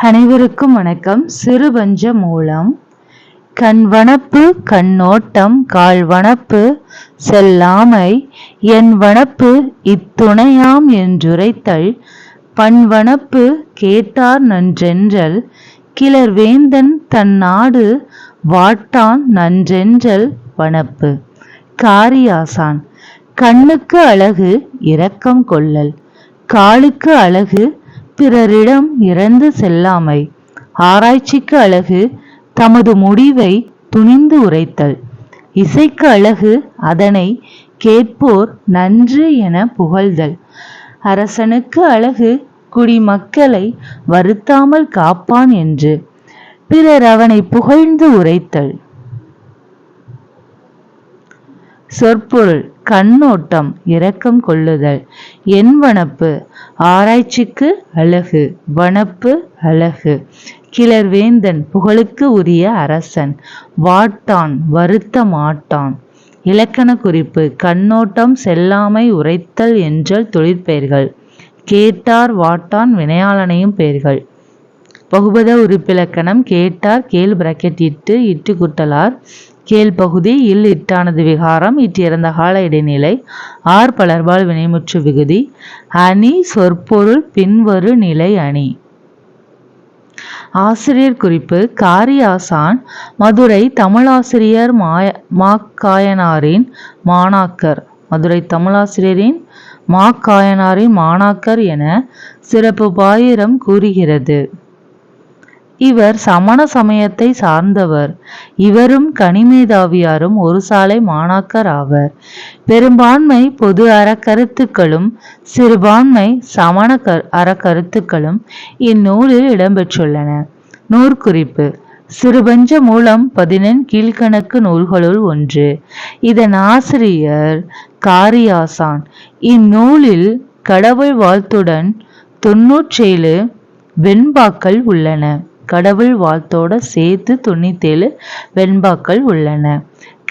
அனைவருக்கும் வணக்கம். சிறுபஞ்ச மூலம். கண்வனப்பு கண்ணோட்டம் கால்வனப்பு செல்லாமை என்வனப்பு இத்துணையாம் என்றுரைத்தல் பண்வனப்பு கேட்டார் நன்றென்றல் கிளர்வேந்தன் தன்னாடு வாட்டான் நன்றென்றல் வனப்பு. காரியாசான். கண்ணுக்கு அழகு இரக்கம் கொள்ளல், காலுக்கு அழகு பிறரிடம் இறந்து செல்லாமை, ஆராய்ச்சிக்கு அழகு தமது முடிவை துணிந்து உரைத்தல், இசைக்கு அழகு அதனை கேட்போர் நன்று என புகழ்தல், அரசனுக்கு அழகு குடிமக்களை வருத்தாமல் காப்பான் என்று பிறர் அவனை புகழ்ந்து உரைத்தல். சொற்பொருள். கண்ணோட்டம் இரக்கம் கொள்ளுதல், என்வனப்பு ஆராய்ச்சிக்கு அழகு, வனப்பு அழகு, கிளர்வேந்தன் புகழுக்கு உரிய அரசன், வாட்டான் வருத்த மாட்டான். இலக்கண குறிப்பு. கண்ணோட்டம் செல்லாமை உரைத்தல் என்றல் தொழிற்பெயர்கள், கேட்டார் வாட்டான் வினையாளனையும் பெயர்கள். பகுபத உறுப்பிலக்கணம். கேட்டார் கேள் பிரக்கெட் இட்டு குட்டலார், கேள் பகுதி இல் இட்டானது விகாரம் இட்டு இறந்த கால இடைநிலை ஆர் பலர்பால் வினைமுற்று விகுதி. அணி சொற்பொருள் பின்வரு நிலை அணி. ஆசிரியர் குறிப்பு. காரியாசான் மதுரை தமிழாசிரியர் மாக்காயனாரின் மாணாக்கர், மதுரை தமிழாசிரியரின் மாக்காயனாரின் மாணாக்கர் என சிறப்பு பாயிரம் கூறுகிறது. இவர் சமண சமயத்தை சார்ந்தவர். இவரும் கனிமேதாவியாரும் ஒரு சாலை மாணாக்கர் ஆவர். பெரும்பான்மை பொது அறக்கருத்துக்களும் சிறுபான்மை சமண அறக்கருத்துக்களும் இந்நூலில் இடம்பெற்றுள்ளன. நூற்குறிப்பு. சிறுபஞ்ச மூலம் 14 கீழ்கணக்கு நூல்களுள் ஒன்று. இதன் ஆசிரியர் காரியாசான். இந்நூலில் கடவுள் வாழ்த்துடன் 97 வெண்பாக்கள் உள்ளன. கடவுள் வாழ்த்தோட சேர்த்து 97 வெண்பாக்கள் உள்ளன.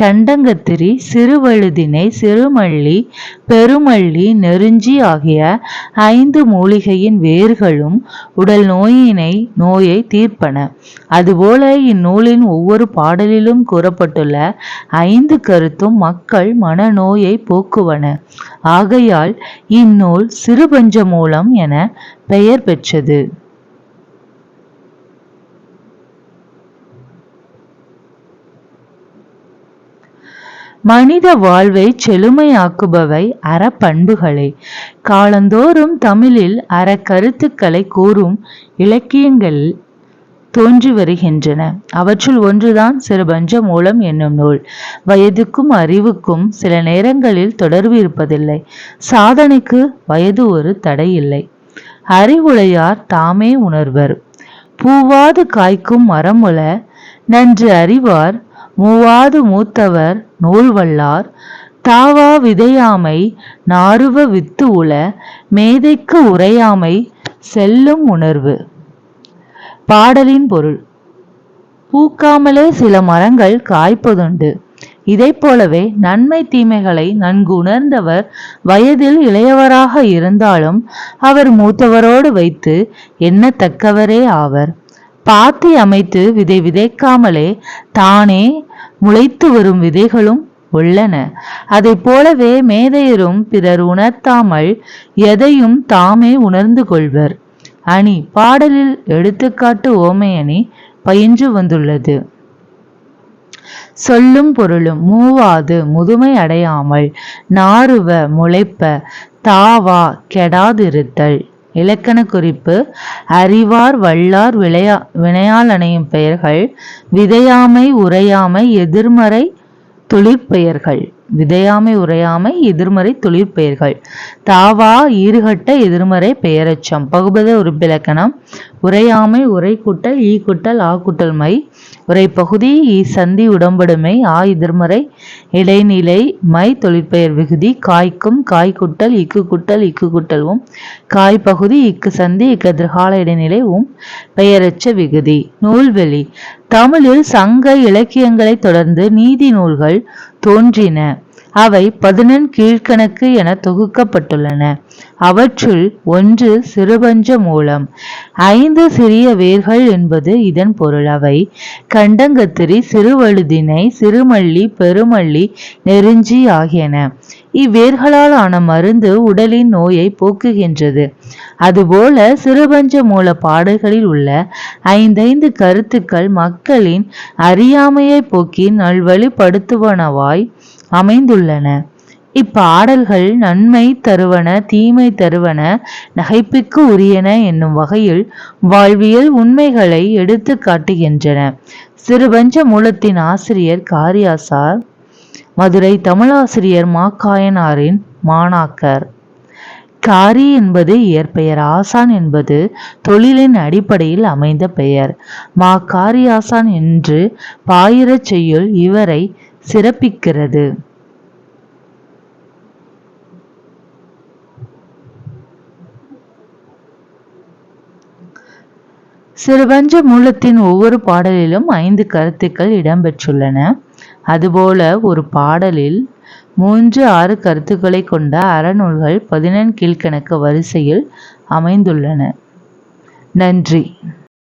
கண்டங்கத்திரி, சிறுவழுதினை, சிறுமல்லி, பெருமல்லி, நெருஞ்சி ஆகிய 5 மூலிகையின் வேர்களும் உடல் நோயை தீர்ப்பன. அதுபோல இந்நூலின் ஒவ்வொரு பாடலிலும் கூறப்பட்டுள்ள 5 கருத்தும் மக்கள் மனநோயை போக்குவன. ஆகையால் இந்நூல் சிறுபஞ்ச மூலம் என பெயர் பெற்றது. மனித வாழ்வை செழுமையாக்குபவை அறப்பண்புகளே. காலந்தோறும் தமிழில் அறக்கருத்துக்களை கூறும் இலக்கியங்கள் தோன்றி வருகின்றன. அவற்றுள் ஒன்றுதான் சிறுபஞ்ச மூலம் என்னும் நூல். வயதுக்கும் அறிவுக்கும் சில நேரங்களில் தொடர்பு இருப்பதில்லை. சாதனைக்கு வயது ஒரு தடை இல்லை. அறிவுடையார் தாமே உணர்வர். பூவாது காய்க்கும் மரமுல நன்று அறிவார், மூவாது மூத்தவர் நூல் வல்லார், தாவா விதையாமை நாறுவ வித்து உல மேதைக்கு உரையாமை செல்லும் உணர்வு. பாடலின் பொருள். பூக்காமலே சில மரங்கள் காய்ப்பதுண்டு. இதை போலவே நன்மை தீமைகளை நன்கு உணர்ந்தவர் வயதில் இளையவராக இருந்தாலும் அவர் மூத்தவரோடு வைத்து எண்ணத்தக்கவரே ஆவர். பாத்தி அமைத்து விதை விதைக்காமலே தானே முளைத்து வரும் விதைகளும் உள்ளன. அதை போலவே மேதையரும் பிறர் உணர்த்தாமல் எதையும் தாமே உணர்ந்து கொள்வர். அணி. பாடலில் எடுத்துக்காட்டு ஓமை அணி பயின்று வந்துள்ளது. சொல்லும் பொருளும். மூவாது முதுமை அடையாமல், நாறுவ முளைப்ப, தாவா கெடாதிருத்தல். இலக்கண குறிப்பு. அறிவார் வல்லார் வினையால் அணையும் பெயர்கள். விதையாமை உரையாமை எதிர்மறை தொழிற்பெயர்கள். விதையாமை உரையாமை எதிர்மறை தொழிற்பெயர்கள். தாவா ஈறுகட்ட எதிர்மறை பெயரச்சம். பகுபத உறுப்பிலக்கணம். உரையாமை உரை கூட்டல் ஈ கூட்டல் ஆ கூட்டல் மை. உரை பகுதி ஈ சந்தி உடம்படுமை ஆ எதிர்மறை இடைநிலை மை தொழிற்பெயர் விகுதி. காய்க்கும் காய் கூட்டல் இக்கு கூட்டல் இக்கு கூட்டல்வும் காய் பகுதி இக்கு சந்தி இக்கு எதிர்கால இடைநிலை பெயரச்ச விகுதி. நூல்வெளி. தமிழில் சங்க இலக்கியங்களை தொடர்ந்து நீதி நூல்கள் தோன்றின. அவை 11 கீழ்கணக்கு என தொகுக்கப்பட்டுள்ளன. அவற்றுள் ஒன்று சிறுபஞ்ச மூலம். 5 சிறிய வேர்கள் என்பது இதன் பொருள். அவை கண்டங்கத்திரி, சிறுவழுதினை, சிறுமல்லி, பெருமல்லி, நெருஞ்சி ஆகியன. இவ்வேர்களால் ஆன மருந்து உடலின் நோயை போக்குகின்றது. அதுபோல சிறுபஞ்ச மூல பாடல்களில் உள்ள 5 கருத்துக்கள் மக்களின் அறியாமையை போக்கி நல்வழிப்படுத்துவனவாய் அமைந்துள்ளன. இப்பாடல்கள் நன்மை தருவன, தீமை தருவன, நகைப்புக்கு உரியன என்னும் வகையில் வாழ்வியல் உண்மைகளை எடுத்து காட்டுகின்றன. சிறுபஞ்ச மூலத்தின் ஆசிரியர் காரியாசார், மதுரை தமிழாசிரியர் மாக்காயனாரின் மாணாக்கர். காரி என்பது இயற்பெயர். ஆசான் என்பது தொழிலின் அடிப்படையில் அமைந்த பெயர். காரியாசான் என்று பாயிரச் செய்யுள் இவரை சிறப்பிக்கிறது. சிறுபஞ்ச மூலத்தின் ஒவ்வொரு பாடலிலும் 5 கருத்துக்கள் இடம்பெற்றுள்ளன. அதுபோல ஒரு பாடலில் 3, 6 கருத்துக்களை கொண்ட அறநூல்கள் 11 கீழ்கணக்கு வரிசையில் அமைந்துள்ளன. நன்றி.